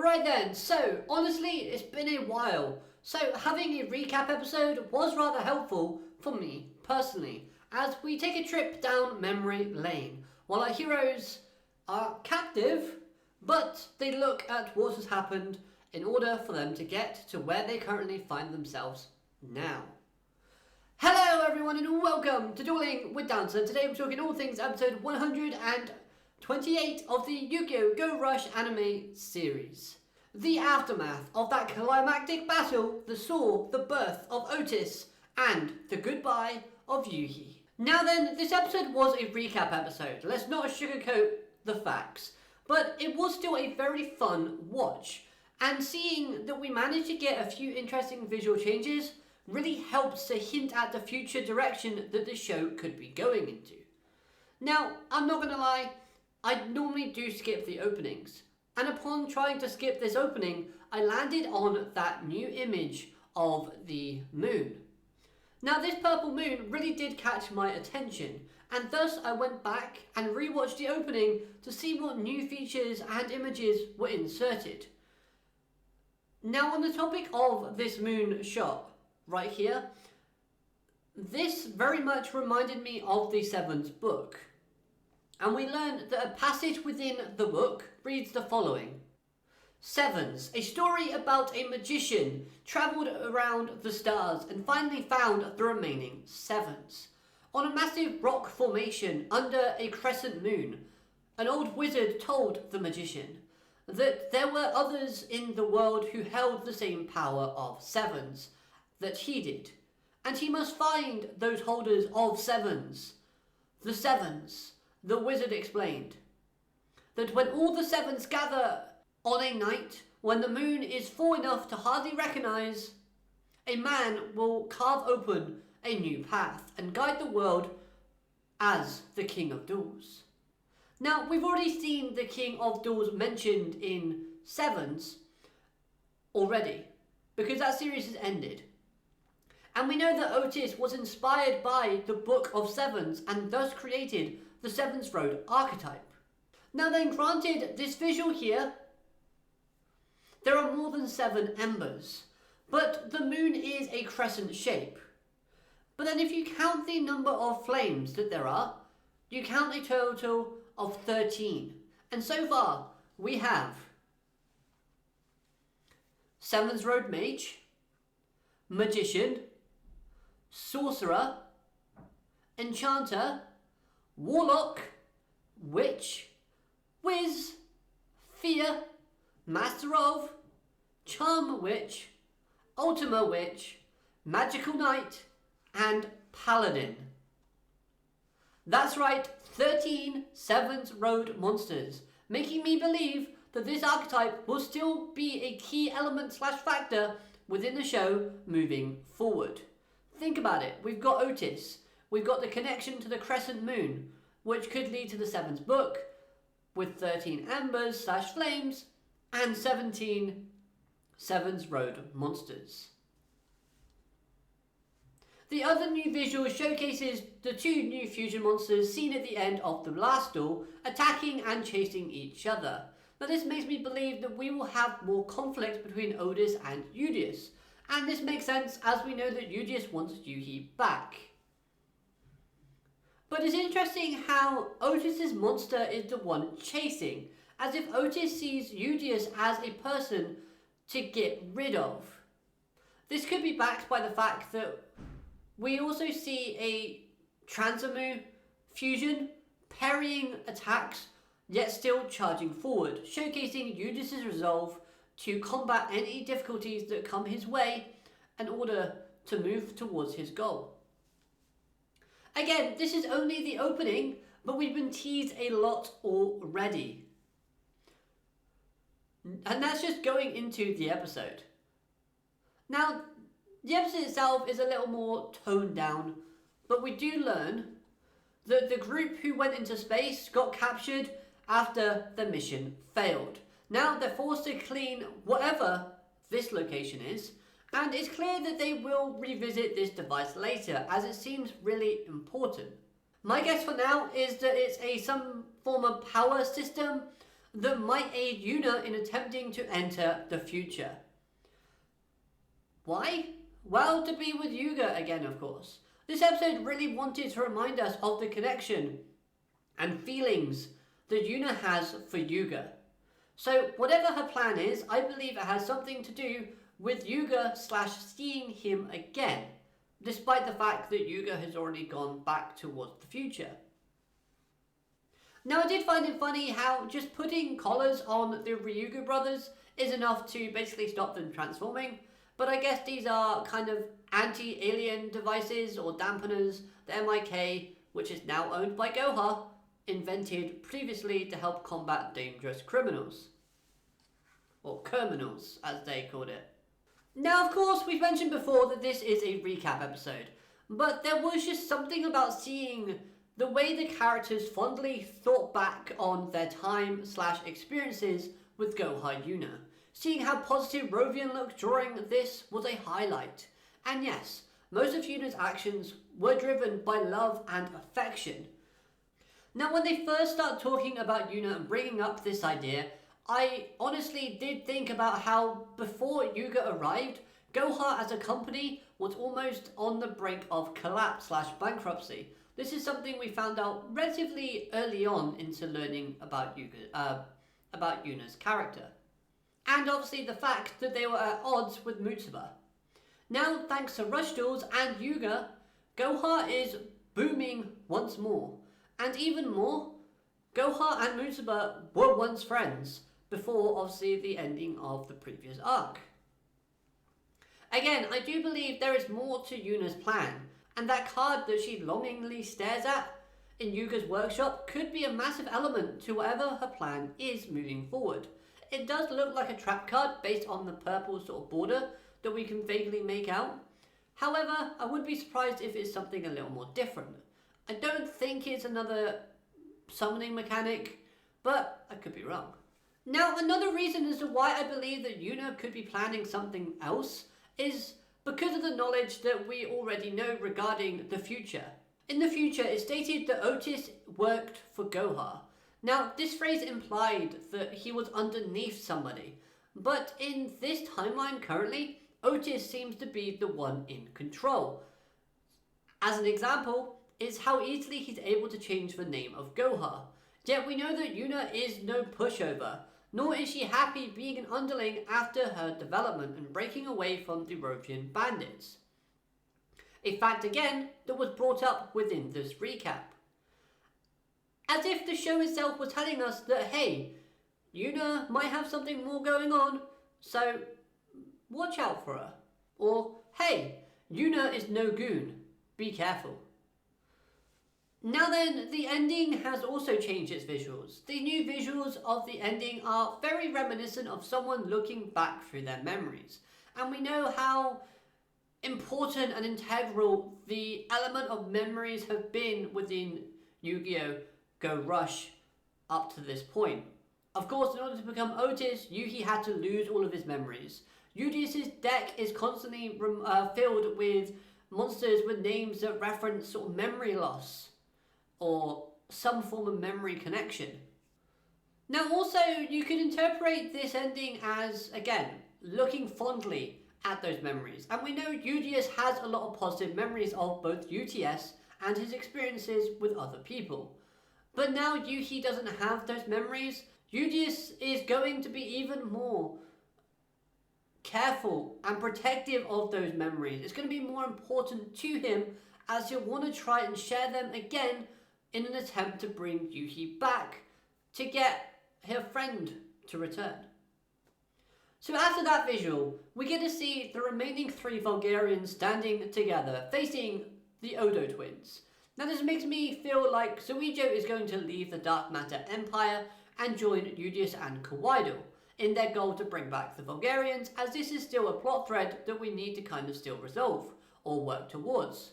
Right then, so honestly, it's been a while. So having a recap episode was rather helpful for me personally, as we take a trip down memory lane while our heroes are captive, but they look at what has happened in order for them to get to where they currently find themselves now. Hello everyone and welcome to Dueling with Dancer. Today we're talking all things episode 128 of the Yugioh Go Rush anime series. The aftermath of that climactic battle that saw the birth of Otes and the goodbye of Yugioh. Now then, this episode was a recap episode. Let's not sugarcoat the facts, but it was still a very fun watch. And seeing that we managed to get a few interesting visual changes really helps to hint at the future direction that the show could be going into. Now, I'm not gonna lie, I normally do skip the openings, and upon trying to skip this opening, I landed on that new image of the moon. Now, this purple moon really did catch my attention, and thus I went back and rewatched the opening to see what new features and images were inserted. Now, on the topic of this moon shot, right here, this very much reminded me of the Seventh book. And we learned that a passage within the book reads the following. Sevens, a story about a magician, travelled around the stars and finally found the remaining sevens. On a massive rock formation under a crescent moon, an old wizard told the magician that there were others in the world who held the same power of sevens that he did, and he must find those holders of sevens. The sevens, the wizard explained, that when all the sevens gather on a night when the moon is full enough to hardly recognize, a man will carve open a new path and guide the world as the King of Duels. Now, we've already seen the King of Duels mentioned in Sevens already, because that series has ended. And we know that Otes was inspired by the Book of Sevens and thus created the Sevens Road archetype. Now then, granted, this visual here, there are more than 7 embers, but the moon is a crescent shape. But then if you count the number of flames that there are, you count a total of 13. And so far, we have Sevens Road Mage, Magician, Sorcerer, Enchanter, Warlock, Witch, Wiz, Fear, Master of, Charm Witch, Ultima Witch, Magical Knight, and Paladin. That's right, 13 Sevens Road monsters, making me believe that this archetype will still be a key element / factor within the show moving forward. Think about it, we've got Otes, we've got the connection to the crescent moon, which could lead to the Sevens book, with 13 embers / flames, and 17 Sevens Road monsters. The other new visual showcases the 2 new fusion monsters seen at the end of the last duel, attacking and chasing each other. Now this makes me believe that we will have more conflict between Otes and Yugioh, and this makes sense as we know that Yugioh wants Yugioh back. But it's interesting how Otis' monster is the one chasing, as if Otes sees Yugioh as a person to get rid of. This could be backed by the fact that we also see a Transamu fusion parrying attacks yet still charging forward, showcasing Yugioh' resolve to combat any difficulties that come his way in order to move towards his goal. Again, this is only the opening, but we've been teased a lot already. And that's just going into the episode. Now, the episode itself is a little more toned down, but we do learn that the group who went into space got captured after the mission failed. Now they're forced to clean whatever this location is, and it's clear that they will revisit this device later, as it seems really important. My guess for now is that it's some form of power system that might aid Yuna in attempting to enter the future. Why? Well, to be with Yugioh again, of course. This episode really wanted to remind us of the connection and feelings that Yuna has for Yugioh. So whatever her plan is, I believe it has something to do with Yugioh / seeing him again, despite the fact that Yugioh has already gone back towards the future. Now, I did find it funny how just putting collars on the Ryugu brothers is enough to basically stop them transforming, but I guess these are kind of anti-alien devices or dampeners that MIK, which is now owned by Goha, invented previously to help combat dangerous criminals. Or criminals, as they called it. Now, of course, we've mentioned before that this is a recap episode, but there was just something about seeing the way the characters fondly thought back on their time / experiences with Goha Yuna. Seeing how positive Rovian looked during this was a highlight. And yes, most of Yuna's actions were driven by love and affection. Now, when they first start talking about Yuna and bringing up this idea, I honestly did think about how before Yugioh arrived, Goha as a company was almost on the brink of collapse / bankruptcy. This is something we found out relatively early on into learning about Yuna's character. And obviously the fact that they were at odds with Mutsuba. Now, thanks to Rush Duels and Yugioh, Goha is booming once more. And even more, Goha and Mutsuba were once friends, before obviously the ending of the previous arc. Again, I do believe there is more to Yuna's plan, and that card that she longingly stares at in Yugioh's workshop could be a massive element to whatever her plan is moving forward. It does look like a trap card based on the purple sort of border that we can vaguely make out. However, I would be surprised if it's something a little more different. I don't think it's another summoning mechanic, but I could be wrong. Now, another reason as to why I believe that Yuna could be planning something else is because of the knowledge that we already know regarding the future. In the future, it's stated that Otes worked for Goha. Now, this phrase implied that he was underneath somebody, but in this timeline currently, Otes seems to be the one in control. As an example, is how easily he's able to change the name of Goha. Yet we know that Yuna is no pushover, nor is she happy being an underling after her development and breaking away from the Rovian bandits. A fact again that was brought up within this recap. As if the show itself was telling us that hey, Yuna might have something more going on, so watch out for her. Or hey, Yuna is no goon, be careful. Now then, the ending has also changed its visuals. The new visuals of the ending are very reminiscent of someone looking back through their memories. And we know how important and integral the element of memories have been within Yugioh Go Rush up to this point. Of course, in order to become Otes, Yuhi had to lose all of his memories. Udius's deck is constantly filled with monsters with names that reference sort of memory loss, or some form of memory connection. Now also, you could interpret this ending as, again, looking fondly at those memories. And we know Udius has a lot of positive memories of both UTS and his experiences with other people. But now Yuhi doesn't have those memories. Udius is going to be even more careful and protective of those memories. It's going to be more important to him as he'll want to try and share them again in an attempt to bring Yuhi back to get her friend to return. So after that visual, we get to see the remaining 3 Vulgarians standing together, facing the Odo twins. Now this makes me feel like Yugioh is going to leave the Dark Matter Empire and join Udius and Kawaii in their goal to bring back the Vulgarians, as this is still a plot thread that we need to kind of still resolve or work towards.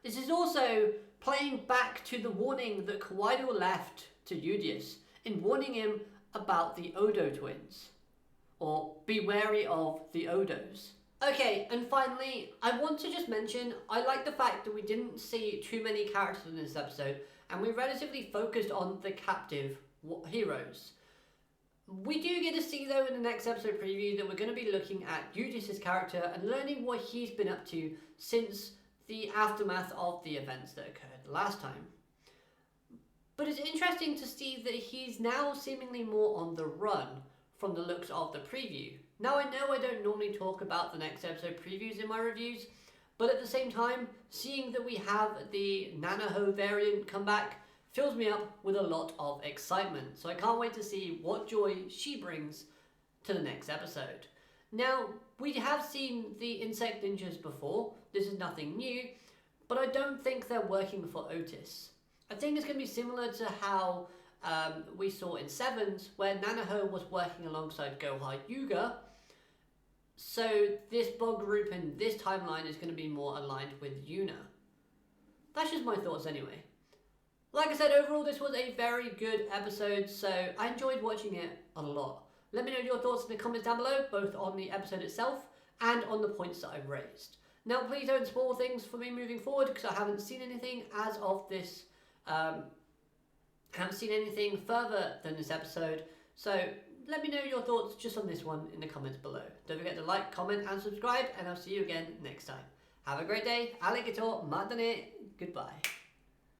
This is also playing back to the warning that Kawaii left to Udius in warning him about the Odo twins, or be wary of the Odos. Okay, and finally, I want to just mention, I like the fact that we didn't see too many characters in this episode, and we relatively focused on the captive heroes. We do get to see though in the next episode preview that we're going to be looking at Yugioh's character and learning what he's been up to since the aftermath of the events that occurred last time. But it's interesting to see that he's now seemingly more on the run from the looks of the preview. Now I know I don't normally talk about the next episode previews in my reviews, but at the same time, seeing that we have the Nanaho variant come back fills me up with a lot of excitement. So I can't wait to see what joy she brings to the next episode. Now, we have seen the insect ninjas before. This is nothing new, but I don't think they're working for Otes. I think it's going to be similar to how we saw in Sevens, where Nanaho was working alongside Yugioh. So this bug group in this timeline is going to be more aligned with Yuna. That's just my thoughts anyway. Like I said, overall this was a very good episode, so I enjoyed watching it a lot. Let me know your thoughts in the comments down below, both on the episode itself and on the points that I've raised. Now please don't spoil things for me moving forward, because I haven't seen anything as of this, haven't seen anything further than this episode, so let me know your thoughts just on this one in the comments below. Don't forget to like, comment and subscribe, and I'll see you again next time. Have a great day, alligator, matane, goodbye.